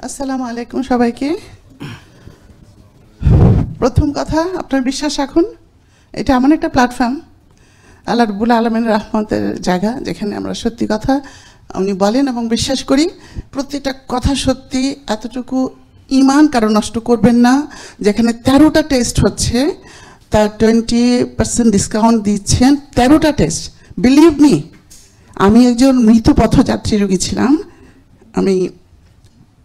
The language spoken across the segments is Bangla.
আসসালামু আলাইকুম সবাইকে। প্রথম কথা, আপনার বিশ্বাস রাখুন, এটা এমন একটা প্ল্যাটফর্ম, আল্লাহ রাব্বুল আলামিনের রহমতের জায়গা, যেখানে আমরা সত্যি কথা উনি বলেন এবং বিশ্বাস করি। প্রত্যেকটা কথা সত্যি। এতটুকু ঈমান কারো নষ্ট করবেন না। যেখানে 13টা টেস্ট হচ্ছে, তার 20% ডিসকাউন্ট দিচ্ছেন। 13টা টেস্ট, বিলিভ মি। আমি একজন মৃত পথযাত্রী রোগী ছিলাম। আমি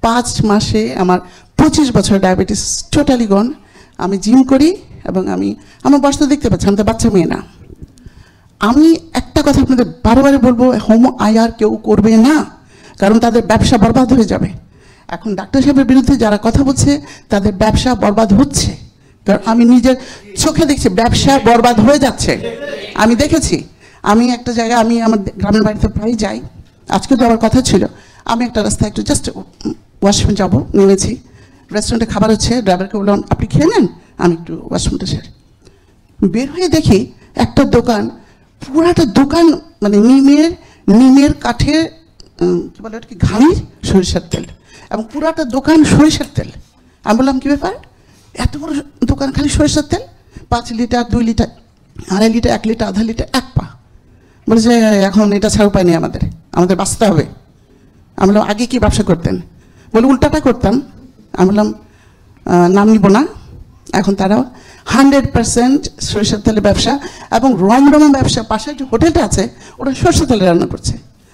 5 মাসে আমার 25 বছর ডায়াবেটিস টোটালি গন। আমি জিম করি এবং আমার বয়স তো দেখতে পাচ্ছি, আমি তো বাচ্চা মেয়ে না। আমি একটা কথা আপনাদের বারবার বলবো, হোমো আইআর কেউ করবে না, কারণ তাদের ব্যবসা বরবাদ হয়ে যাবে। এখন ডাক্তার সাহেবের বিরুদ্ধে যারা কথা বলছে তাদের ব্যবসা বরবাদ হচ্ছে, কারণ আমি নিজের চোখে দেখছি ব্যবসা বরবাদ হয়ে যাচ্ছে। আমি দেখেছি। আমি একটা জায়গায়, আমি আমার গ্রামের বাড়িতে প্রায় যাই, আজকে যাওয়ার কথা ছিল। আমি একটা রাস্তায় একটু জাস্ট ওয়াশরুমে যাবো, নেমেছি। রেস্টুরেন্টে খাবার হচ্ছে, ড্রাইভারকে বললাম আপনি খেয়ে নেন, আমি একটু ওয়াশরুমটা সেরে বের হয়ে দেখি একটা দোকান, পুরাটা দোকান মানে নিমের কাঠের কী বলে ওটা কি, ঘানির সরিষার তেল, এবং পুরাটা দোকান সরিষার তেল। আমি বললাম কী ব্যাপার, এত বড় দোকান খালি সরিষার তেল? 5 লিটার, 2 লিটার, 2.5 লিটার, 1 লিটার, আধা লিটার, 1 পা। বলে যে এখন এটা ছাড়া উপায় নেই, আমাদের বাঁচতে হবে। আমি বললাম আগে কি ব্যবসা করতেন? বলে উল্টাটা করতাম। আমি বললাম নাম নিব না। এখন তারা 100% সরিষার তেলের ব্যবসা, এবং রমরমা ব্যবসা। পাশে যে হোটেলটা আছে ওটা সরষের তেলে রান্না করছে।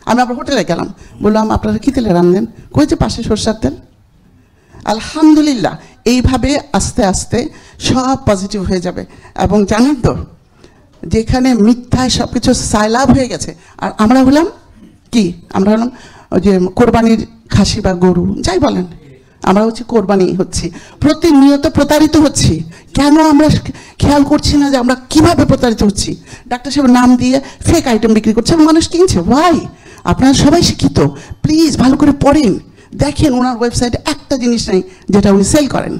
আমি আবার হোটেলে গেলাম, বললাম আপনারা কী তেলে রান্নেন? কইছে পাশে সরষার তেল। আলহামদুলিল্লাহ, এইভাবে আস্তে আস্তে সব পজিটিভ হয়ে যাবে। এবং জানেন তো, যেখানে মিথ্যায় সব কিছু সাইলাভ হয়ে গেছে, আর আমরা হলাম কি, আমরা হলাম ওই যে কোরবানির খাসি বা গরু যাই বলেন, আমরা হচ্ছে কোরবানি হচ্ছি, প্রতিনিয়ত প্রতারিত হচ্ছি। কেন আমরা খেয়াল করছি না যে আমরা কিভাবে প্রতারিত হচ্ছি? ডাক্তার সাহেব নাম দিয়ে ফেক আইটেম বিক্রি করছে এবং মানুষ কিনছে। ওয়াই? আপনারা সবাই শিক্ষিত, প্লিজ ভালো করে পড়েন, দেখেন ওনার ওয়েবসাইটে একটা জিনিস নেই যেটা উনি সেল করেন,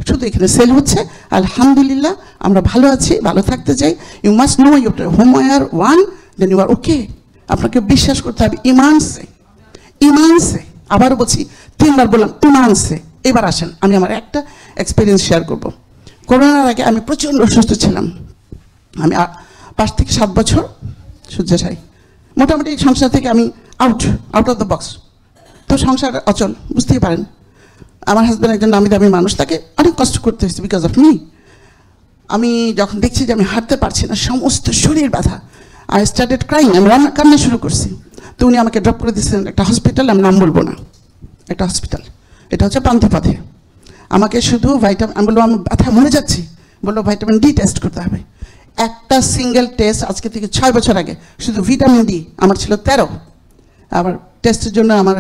শুধু এখানে সেল হচ্ছে। আলহামদুলিল্লাহ, আমরা ভালো আছি, ভালো থাকতে চাই। You must know you home IR one, then you are okay. আপনাকে বিশ্বাস করতে হবে ইমানসে। আবারও বলছি, 3 বার বললাম ইমানসে। এবার আসেন, আমি আমার একটা এক্সপিরিয়েন্স শেয়ার করব। করোনার আগে আমি প্রচণ্ড অসুস্থ ছিলাম। আমি 5 থেকে 7 বছর শয্যাশায়ী। মোটামুটি সংসার থেকে আমি আউট অফ দ্য বক্স। তো সংসার অচল, বুঝতেই পারেন। আমার হাজব্যান্ড একজন নামি দামি মানুষ, তাকে অনেক কষ্ট করতে হয়েছে বিকজ অফ মি। আমি যখন দেখছি যে আমি হাঁটতে পারছি না, সমস্ত শরীর ব্যথা, আই স্টার্টেড ক্রাইং, আমি কান্না শুরু করছি। তো উনি আমাকে ড্রপ করে দিয়েছিলেন একটা হসপিটাল, আমি নাম বলবো না, একটা হসপিটাল, এটা হচ্ছে পান্থপথে। আমাকে শুধু ভাইটামিন, আমি বললো আমি ব্যথা মরে যাচ্ছি, বললো ভিটামিন ডি টেস্ট করতে হবে। একটা সিঙ্গেল টেস্ট আজকে থেকে 6 বছর আগে, শুধু ভিটামিন ডি আমার ছিল 13। আবার টেস্টের জন্য আমার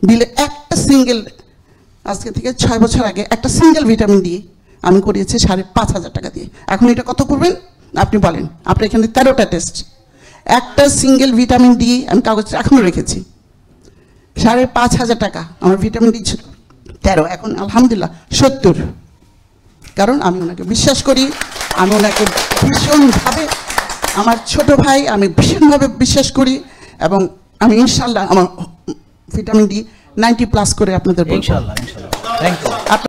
বিলে একটা সিঙ্গেল, আজকে থেকে 6 বছর আগে একটা সিঙ্গেল ভিটামিন ডি আমি করিয়েছি 5,500 টাকা দিয়ে। এখন এটা কত করবেন আপনি বলেন? আপনার এখানে 13টা টেস্ট, একটা সিঙ্গেল ভিটামিন ডি আমি কাগজ এখনও রেখেছি, 5,500 টাকা আমার ভিটামিন ডি ছিল 13, এখন আলহামদুলিল্লাহ 70। কারণ আমি ওনাকে বিশ্বাস করি, আমি ওনাকে ভীষণভাবে, আমার ছোট ভাই, আমি ভীষণভাবে বিশ্বাস করি, এবং আমি ইনশাল্লাহ আমার ভিটামিন ডি 90+ করে আপনাদের বলবো। ইনশাআল্লাহ, ইনশাআল্লাহ। Thank you.